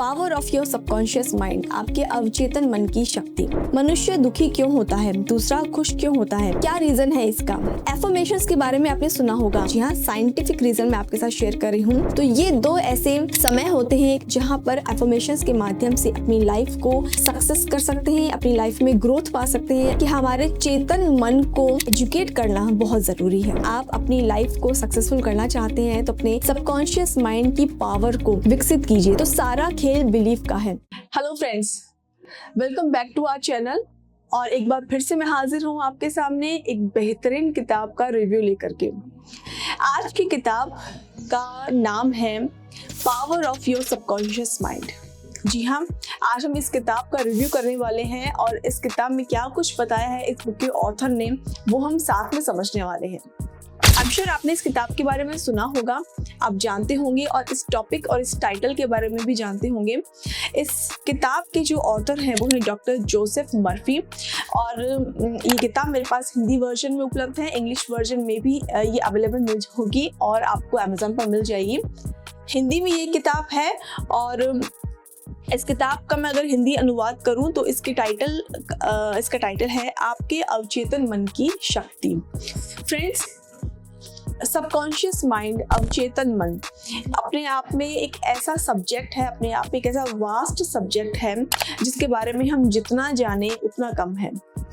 Power of your subconscious mind, आपके अवचेतन मन की शक्ति। मनुष्य दुखी क्यों होता है, दूसरा खुश क्यों होता है, क्या रीजन है इसका। एफर्मेशंस के बारे में आपने सुना होगा। जी हाँ, साइंटिफिक रीजन मैं आपके साथ शेयर कर रही हूँ। तो ये दो ऐसे समय होते हैं जहाँ पर एफर्मेशंस के माध्यम से अपनी लाइफ को सक्सेस कर सकते हैं, अपनी लाइफ में ग्रोथ पा सकते हैं। कि हमारे चेतन मन को एजुकेट करना बहुत जरूरी है। आप अपनी लाइफ को सक्सेसफुल करना चाहते हैं तो अपने सबकॉन्शियस माइंड की पावर को विकसित कीजिए। तो सारा खेल बिलीफ का है। Hello friends, welcome back to our channel. और एक बार फिर से मैं हाजिर हूँ आपके सामने एक बेहतरीन किताब का रिव्यू लेकर के। आज की किताब का नाम है power of your subconscious mind. जी हाँ, आज हम इस किताब का रिव्यू करने वाले हैं और इस किताब में क्या कुछ बताया है इस बुक के ऑथर ने, वो हम साथ में समझने वाले हैं। आई एम श्योर आपने इस किताब के बारे में सुना होगा, आप जानते होंगे और इस टॉपिक और इस टाइटल के बारे में भी जानते होंगे। इस किताब के जो ऑथर हैं वो है डॉक्टर जोसेफ मर्फी। और ये किताब मेरे पास हिंदी वर्जन में उपलब्ध है, इंग्लिश वर्जन में भी ये अवेलेबल मिल होगी और आपको अमेजोन पर मिल जाएगी। हिंदी में ये किताब है और इस किताब का मैं अगर हिंदी अनुवाद करूं तो इसका टाइटल है आपके अवचेतन मन की शक्ति। फ्रेंड्स, सबकॉन्शियस माइंड, अवचेतन मन अपने आप में एक ऐसा सब्जेक्ट है, अपने आप में एक ऐसा वास्ट सब्जेक्ट है जिसके बारे में हम जितना जाने उतना कम है।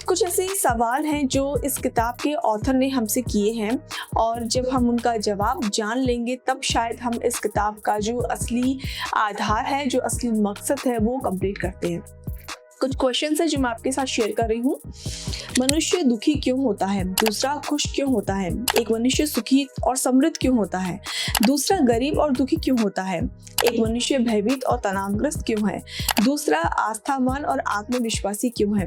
कुछ ऐसे सवाल हैं जो इस किताब के ऑथर ने हमसे किए हैं और जब हम उनका जवाब जान लेंगे तब शायद हम इस किताब का जो असली आधार है, जो असली मकसद है, वो कंप्लीट करते हैं। कुछ क्वेश्चंस हैं जो मैं आपके साथ शेयर कर रही हूँ। मनुष्य दुखी क्यों होता है, दूसरा खुश क्यों होता है। एक मनुष्य सुखी और समृद्ध क्यों होता है, दूसरा गरीब और दुखी क्यों होता है। एक मनुष्य भयभीत और तनावग्रस्त क्यों है, दूसरा आस्थावान और आत्मविश्वासी क्यों है।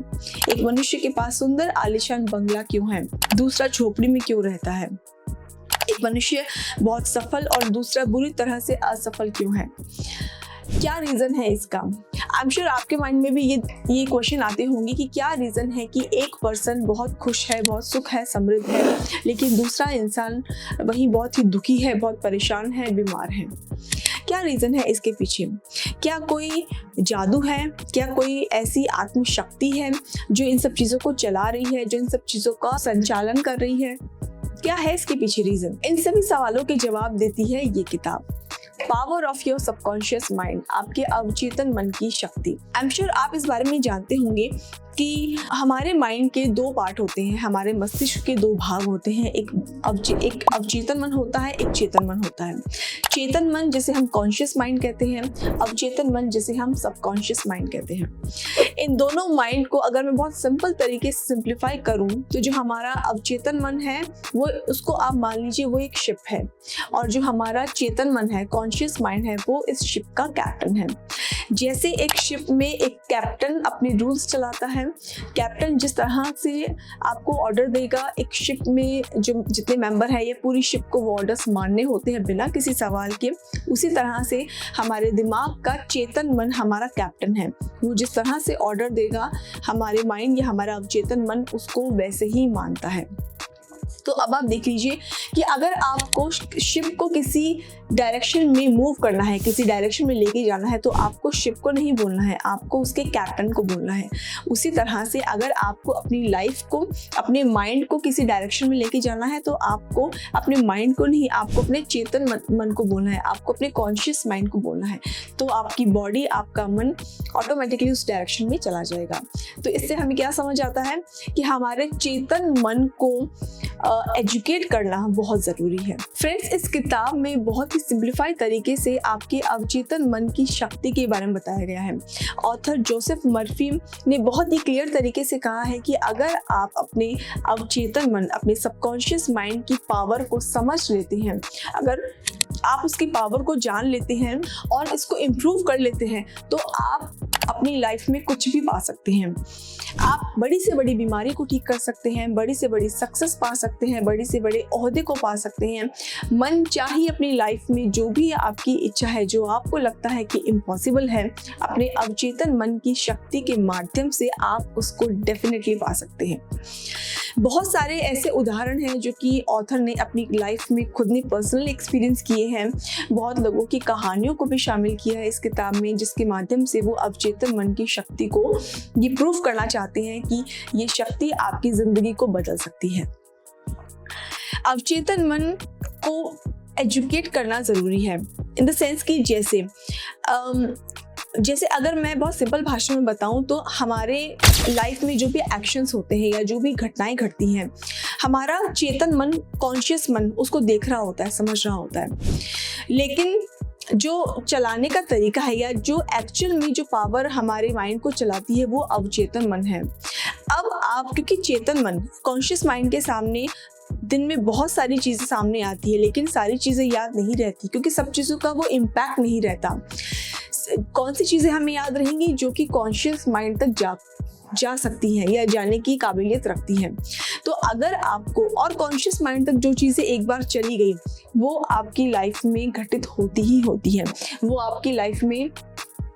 एक मनुष्य के पास सुंदर आलीशान बंगला क्यों है, दूसरा झोपड़ी में क्यों रहता है। एक मनुष्य बहुत सफल और दूसरा बुरी तरह से असफल क्यों है। क्या रीजन है इसका। आई एम श्योर आपके माइंड में भी ये क्वेश्चन आते होंगे कि क्या रीजन है कि एक पर्सन बहुत खुश है, बहुत सुख है, समृद्ध है, लेकिन दूसरा इंसान वहीं बहुत ही दुखी है, बहुत परेशान है, बीमार है। क्या रीजन है इसके पीछे। क्या कोई जादू है, क्या कोई ऐसी आत्मशक्ति है जो इन सब चीज़ों को चला रही है, जो इन सब चीज़ों का संचालन कर रही है। क्या है इसके पीछे रीजन। इन सभी सवालों के जवाब देती है ये किताब, power of your subconscious mind, आपके अवचेतन मन की शक्ति। आई एम श्योर आप इस बारे में जानते होंगे कि हमारे माइंड के दो पार्ट होते हैं, हमारे मस्तिष्क के दो भाग होते हैं। एक अवचेतन मन होता है, एक चेतन मन होता है। चेतन मन जिसे हम कॉन्शियस माइंड कहते हैं, अवचेतन मन जिसे हम सबकॉन्शियस माइंड कहते हैं। इन दोनों माइंड को अगर मैं बहुत सिंपल तरीके से सिंप्लीफाई करूं तो जो हमारा अवचेतन मन है वो, उसको आप मान लीजिए वो एक शिप है और जो हमारा चेतन मन है, कॉन्शियस माइंड है, वो इस शिप का कैप्टन है। जैसे एक शिप में एक कैप्टन अपने रूल्स चलाता है, कैप्टन जिस तरह से आपको ऑर्डर देगा, एक शिप में जो जितने मेंबर हैं ये पूरी शिप को वो ऑर्डर्स मानने होते हैं बिना किसी सवाल के। उसी तरह से हमारे दिमाग का चेतन मन हमारा कैप्टन है, वो जिस तरह से ऑर्डर देगा हमारे माइंड या हमारा अवचेतन मन उसको वैसे ही मानता है। तो अब आप देख लीजिए कि अगर आपको शिप को किसी डायरेक्शन में मूव करना है, किसी डायरेक्शन में लेके जाना है, तो आपको शिप को नहीं बोलना है, आपको उसके कैप्टन को बोलना है। उसी तरह से अगर आपको अपनी लाइफ को, अपने माइंड को किसी डायरेक्शन में लेके जाना है तो आपको अपने माइंड को नहीं, आपको अपने चेतन मन को बोलना है, आपको अपने कॉन्शियस माइंड को बोलना है। तो आपकी बॉडी, आपका मन ऑटोमेटिकली उस डायरेक्शन में चला जाएगा। तो इससे हमें क्या समझ आता है कि हमारे चेतन मन को एजुकेट करना बहुत ज़रूरी है। फ्रेंड्स, इस किताब में बहुत ही सिंप्लीफाइड तरीके से आपके अवचेतन मन की शक्ति के बारे में बताया गया है। ऑथर जोसेफ मर्फी ने बहुत ही क्लियर तरीके से कहा है कि अगर आप अपने अवचेतन मन, अपने सबकॉन्शियस माइंड की पावर को समझ लेते हैं, अगर आप उसकी पावर को जान लेते हैं और इसको इम्प्रूव कर लेते हैं तो आप अपनी लाइफ में कुछ भी पा सकते हैं। आप बड़ी से बड़ी बीमारी को ठीक कर सकते हैं, बड़ी से बड़ी सक्सेस पा सकते हैं, बड़ी से बड़े ओहदे को पा सकते हैं। मन चाहिए अपनी लाइफ में जो भी आपकी इच्छा है, जो आपको लगता है कि इम्पॉसिबल है, अपने अवचेतन मन की शक्ति के माध्यम से आप उसको डेफिनेटली पा सकते हैं। बहुत सारे ऐसे उदाहरण हैं जो कि ऑथर ने अपनी लाइफ में खुद ने पर्सनल एक्सपीरियंस किए हैं। बहुत लोगों की कहानियों को भी शामिल किया है इस किताब में, जिसके माध्यम से वो अवचेतन मन की शक्ति को ये प्रूव करना चाहते हैं कि ये शक्ति आपकी ज़िंदगी को बदल सकती है। अवचेतन मन को एजुकेट करना ज़रूरी है, इन द सेंस कि जैसे अगर मैं बहुत सिंपल भाषा में बताऊं तो हमारे लाइफ में जो भी एक्शंस होते हैं या जो भी घटनाएं घटती हैं, हमारा चेतन मन, कॉन्शियस मन उसको देख रहा होता है, समझ रहा होता है, लेकिन जो चलाने का तरीका है या जो एक्चुअल में जो पावर हमारे माइंड को चलाती है वो अवचेतन मन है। अब आप, क्योंकि चेतन मन, कॉन्शियस माइंड के सामने दिन में बहुत सारी चीज़ें सामने आती है, लेकिन सारी चीज़ें याद नहीं रहती क्योंकि सब चीज़ों का वो इम्पैक्ट नहीं रहता। कौन सी चीज़ें हमें याद रहेंगी जो कि कॉन्शियस माइंड तक जा सकती हैं या जाने की काबिलियत रखती हैं। तो अगर आपको, और कॉन्शियस माइंड तक जो चीज़ें एक बार चली गई वो आपकी लाइफ में घटित होती ही होती हैं, वो आपकी लाइफ में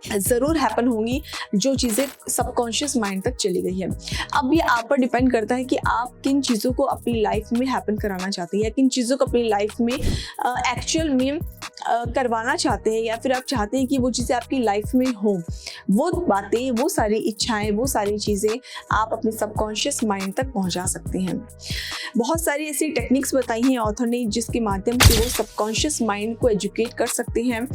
ज़रूर हैपन होंगी जो चीज़ें सबकॉन्शियस माइंड तक चली गई है। अब ये आप पर डिपेंड करता है कि आप किन चीज़ों को अपनी लाइफ में हैपन कराना चाहते हैं या किन चीज़ों को अपनी लाइफ में एक्चुअल में करवाना चाहते हैं, या फिर आप चाहते हैं कि वो चीज़ें आपकी लाइफ में हो। वो बातें, वो सारी इच्छाएं, वो सारी चीज़ें आप अपने सबकॉन्शियस माइंड तक पहुंचा सकते हैं। बहुत सारी ऐसी टेक्निक्स बताई हैं ऑथर ने जिसके माध्यम से वो सबकॉन्शियस माइंड को एजुकेट कर सकते हैं,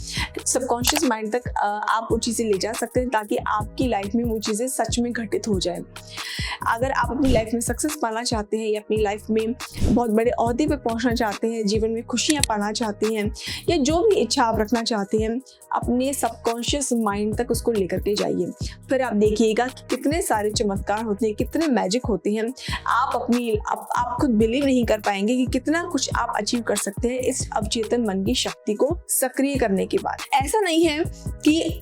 सबकॉन्शियस माइंड तक आप वो चीज़ें ले जा सकते हैं ताकि आपकी लाइफ में वो चीज़ें सच में घटित हो जाए। अगर आप अपनी लाइफ में सक्सेस पाना चाहते हैं या अपनी लाइफ में बहुत बड़े ओहदे पे पहुंचना चाहते हैं, जीवन में खुशियां पाना चाहते हैं, या जो भी इच्छा आप रखना चाहते हैं, अपने सबकॉन्शियस माइंड तक उसको लेकर के जाइए। फिर आप देखिएगा कि कितने सारे चमत्कार होते हैं, कितने मैजिक होते हैं। आप खुद बिलीव नहीं कर पाएंगे कि कितना कुछ आप अचीव कर सकते हैं इस अवचेतन मन की शक्ति को सक्रिय करने के बाद। ऐसा नहीं है कि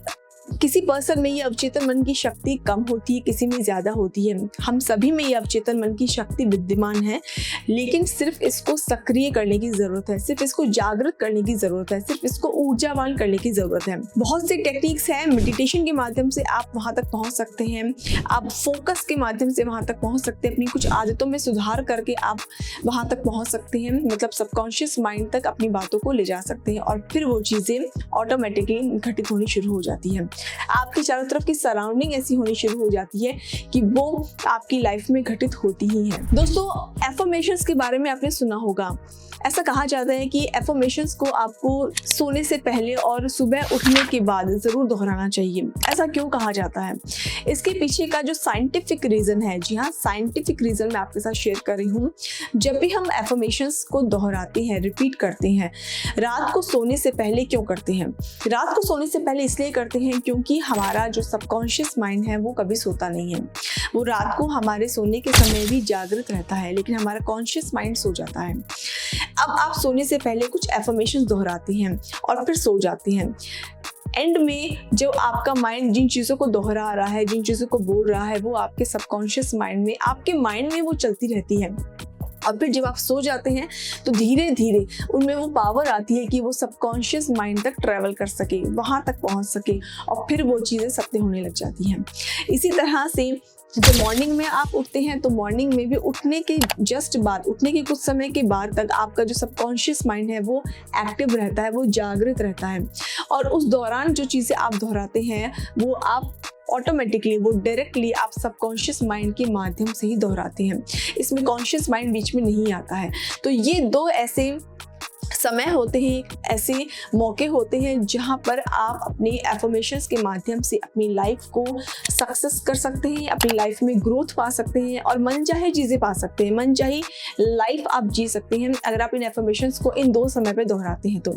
किसी पर्सन में ये अवचेतन मन की शक्ति कम होती है, किसी में ज़्यादा होती है। हम सभी में ये अवचेतन मन की शक्ति विद्यमान है, लेकिन सिर्फ इसको सक्रिय करने की ज़रूरत है, सिर्फ इसको जागृत करने की ज़रूरत है, सिर्फ इसको ऊर्जावान करने की ज़रूरत है। बहुत सी टेक्निक्स हैं, मेडिटेशन के माध्यम से आप वहाँ तक पहुँच सकते हैं, आप फोकस के माध्यम से वहाँ तक पहुँच सकते हैं, अपनी कुछ आदतों में सुधार करके आप वहाँ तक पहुँच सकते हैं, मतलब सबकॉन्शियस माइंड तक अपनी बातों को ले जा सकते हैं और फिर वो चीज़ें ऑटोमेटिकली घटित होनी शुरू हो जाती हैं। आपकी चारों तरफ की सराउंडिंग ऐसी होनी शुरू हो जाती है कि वो आपकी लाइफ में घटित होती ही है। दोस्तों, एफर्मेशंस के बारे में आपने सुना होगा। ऐसा कहा जाता है कि एफर्मेशंस को आपको सोने से पहले और सुबह उठने के बाद ज़रूर दोहराना चाहिए। ऐसा क्यों कहा जाता है? इसके पीछे का जो साइंटिफिक रीज़न है, जी हाँ, साइंटिफिक रीज़न मैं आपके साथ शेयर कर रही हूँ। जब भी हम एफर्मेशंस को दोहराते हैं, रिपीट करते हैं, रात को सोने से पहले क्यों करते हैं? रात को सोने से पहले इसलिए करते हैं क्योंकि हमारा जो सबकॉन्शियस माइंड है वो कभी सोता नहीं है। वो रात को हमारे सोने के समय भी जागृत रहता है, लेकिन हमारा कॉन्शियस माइंड सो जाता है। अब आप सोने से पहले कुछ एफर्मेशंस दोहराते हैं और फिर सो जाते हैं। एंड में जो आपका माइंड जिन चीज़ों को दोहरा रहा है, जिन चीज़ों को बोल रहा है, वो आपके सबकॉन्शियस माइंड में, आपके माइंड में वो चलती रहती है। और फिर जब आप सो जाते हैं तो धीरे धीरे उनमें वो पावर आती है कि वो सबकॉन्शियस माइंड तक ट्रैवल कर सके, वहाँ तक पहुँच सके, और फिर वो चीज़ें सत्य होने लग जाती हैं। इसी तरह से जब मॉर्निंग में आप उठते हैं तो मॉर्निंग में भी उठने के जस्ट बाद, उठने के कुछ समय के बाद तक आपका जो सबकॉन्शियस माइंड है वो एक्टिव रहता है, वो जागृत रहता है, और उस दौरान जो चीज़ें आप दोहराते हैं वो आप ऑटोमेटिकली, वो डायरेक्टली आप सबकॉन्शियस माइंड के माध्यम से ही दोहराते हैं। इसमें कॉन्शियस माइंड बीच में नहीं आता है। तो ये दो ऐसे समय होते हैं, ऐसे मौके होते हैं जहाँ पर आप अपने एफर्मेशंस के माध्यम से अपनी लाइफ को सक्सेस कर सकते हैं, अपनी लाइफ में ग्रोथ पा सकते हैं और मनचाहे चीज़ें पा सकते हैं, मनचाही लाइफ आप जी सकते हैं अगर आप इन एफर्मेशंस को इन दो समय पे दोहराते हैं तो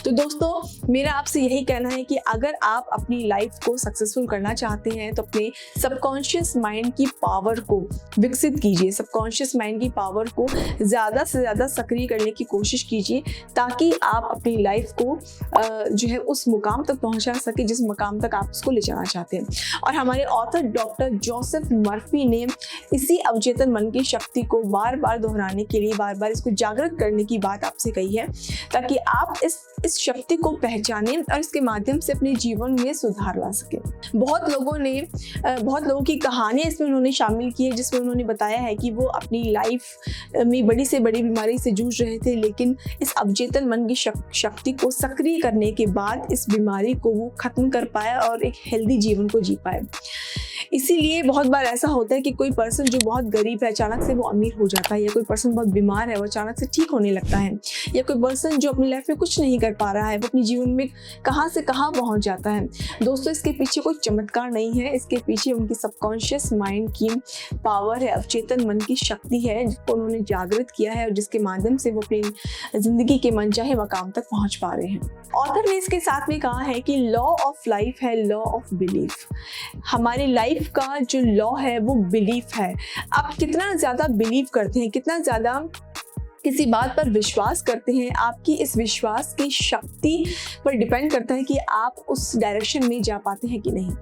दोस्तों, मेरा आपसे यही कहना है कि अगर आप अपनी लाइफ को सक्सेसफुल करना चाहते हैं तो अपने सबकॉन्शियस माइंड की पावर को विकसित कीजिए, सबकॉन्शियस माइंड की पावर को ज़्यादा से ज़्यादा सक्रिय करने की कोशिश कीजिए, कीजिए ताकि आप अपनी लाइफ को जो है उस मुकाम तक पहुंचा सके जिस मुकाम तक आप उसको ले जाना चाहते हैं। और हमारे ऑथर डॉक्टर जोसेफ मर्फी ने इसी अवचेतन मन की शक्ति को बार बार दोहराने के लिए, बार बार इसको जागृत करने की बात आपसे कही है ताकि आप इस शक्ति को पहचानें और इसके माध्यम से अपने जीवन में सुधार ला सकें। बहुत लोगों की कहानियां इसमें उन्होंने शामिल की है जिसमें उन्होंने बताया है कि वो अपनी लाइफ में बड़ी से बड़ी बीमारी से जूझ रहे थे, लेकिन इस अवचेतन मन की शक्ति को सक्रिय करने के बाद इस बीमारी को वो खत्म कर पाया और एक हेल्दी जीवन को जी पाए। इसीलिए बहुत बार ऐसा होता है कि कोई पर्सन जो बहुत गरीब है अचानक से वो अमीर हो जाता है, या कोई पर्सन बहुत बीमार है वो अचानक से ठीक होने लगता है, या कोई पर्सन जो अपनी लाइफ में कुछ नहीं कर पा रहा है वो अपने जीवन में कहाँ से कहाँ पहुँच जाता है। दोस्तों, इसके पीछे कोई चमत्कार नहीं है, इसके पीछे उनकी सबकॉन्शियस माइंड की पावर है, अवचेतन मन की शक्ति है जिसको उन्होंने जागृत किया है और जिसके माध्यम से वो अपनी जिंदगी के मनचाहे मकाम तक पहुँच पा रहे हैं। ऑथर ने इसके साथ में कहा है कि लॉ ऑफ लाइफ है लॉ ऑफ बिलीफ। हमारी लाइफ का जो लॉ है वो बिलीफ है। आप कितना ज़्यादा बिलीव करते हैं, कितना ज़्यादा किसी बात पर विश्वास करते हैं, आपकी इस विश्वास की शक्ति पर डिपेंड करता है कि आप उस डायरेक्शन में जा पाते हैं कि नहीं।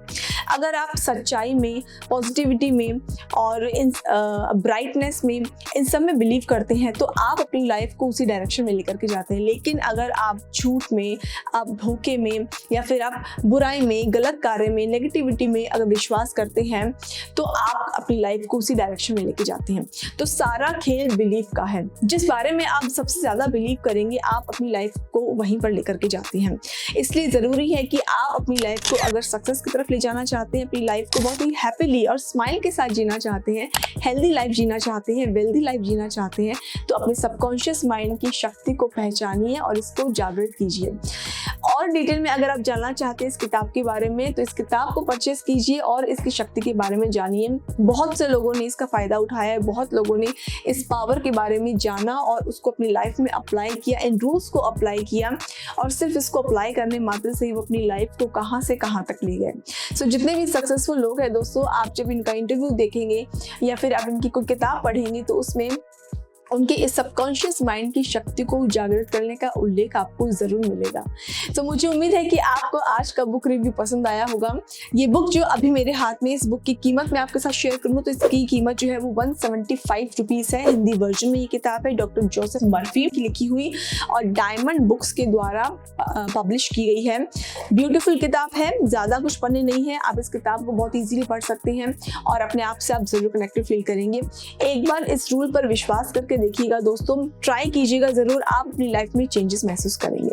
अगर आप सच्चाई में, पॉजिटिविटी में और इन ब्राइटनेस में, इन सब में बिलीव करते हैं तो आप अपनी लाइफ को उसी डायरेक्शन में लेकर के जाते हैं। लेकिन अगर आप झूठ में, आप धोखे में या फिर आप बुराई में, गलत कार्य में, नेगेटिविटी में अगर विश्वास करते हैं तो आप अपनी लाइफ को उसी डायरेक्शन में लेके जाते हैं। तो सारा खेल बिलीव का है। जिस बारे में आप सबसे ज़्यादा बिलीव करेंगे आप अपनी लाइफ को वहीं पर लेकर के जाते हैं। इसलिए ज़रूरी है कि आप अपनी लाइफ को अगर सक्सेस की तरफ ले जाना चाहते हैं, अपनी लाइफ को बहुत ही हैप्पीली और स्माइल के साथ जीना चाहते हैं, हेल्दी लाइफ जीना चाहते हैं, वेल्दी लाइफ जीना चाहते हैं, तो अपने सबकॉन्शियस माइंड की शक्ति को पहचानिए और इसको जागृत कीजिए। और डिटेल में अगर आप जानना चाहते हैं इस किताब के बारे में तो इस किताब को परचेस कीजिए और इसकी शक्ति के बारे में जानिए। बहुत से लोगों ने इसका फ़ायदा उठाया है, बहुत लोगों ने इस पावर के बारे में जाना और उसको अपनी लाइफ में अप्लाई किया, इन रूल्स को अप्लाई किया और सिर्फ इसको अप्लाई करने मात्र से ही वो अपनी लाइफ को कहाँ से कहाँ तक ले गए। सो जितने भी सक्सेसफुल लोग हैं दोस्तों, आप जब इनका इंटरव्यू देखेंगे या फिर आप इनकी कोई किताब पढ़ेंगे तो उसमें उनके इस सबकॉन्शियस माइंड की शक्ति को जागृत करने का उल्लेख आपको ज़रूर मिलेगा। तो मुझे उम्मीद है कि आपको आज का बुक रिव्यू पसंद आया होगा। ये बुक जो अभी मेरे हाथ में, इस बुक की कीमत मैं आपके साथ शेयर करूँ तो इसकी कीमत जो है वो 175 रुपीज़ है। हिंदी वर्जन में ये किताब है, डॉक्टर जोसेफ मर्फी की लिखी हुई और डायमंड बुक्स के द्वारा पब्लिश की गई है। ब्यूटीफुल किताब है, ज़्यादा कुछ पढ़ने नहीं है, आप इस किताब को बहुत ईजीली पढ़ सकते हैं और अपने आप से आप ज़रूर कनेक्टेड फील करेंगे। एक बार इस रूल पर विश्वास करके देखिएगा दोस्तों, ट्राई कीजिएगा ज़रूर, आप अपनी लाइफ में चेंजेस महसूस करेंगे।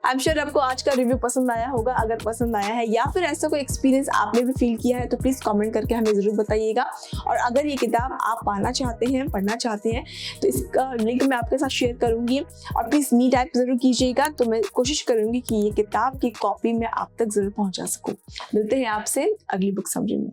आई एम श्योर आपको आज का रिव्यू पसंद आया होगा। अगर पसंद आया है या फिर ऐसा कोई एक्सपीरियंस आपने भी फील किया है तो प्लीज़ कमेंट करके हमें ज़रूर बताइएगा। और अगर ये किताब आप पाना चाहते हैं, पढ़ना चाहते हैं तो इसका लिंक मैं आपके साथ शेयर करूँगी और प्लीज़ मी टाइप ज़रूर कीजिएगा, तो मैं कोशिश करूँगी कि ये किताब की कॉपी मैं आप तक ज़रूर पहुँचा सकूँ। मिलते हैं आपसे अगली बुक समरी में।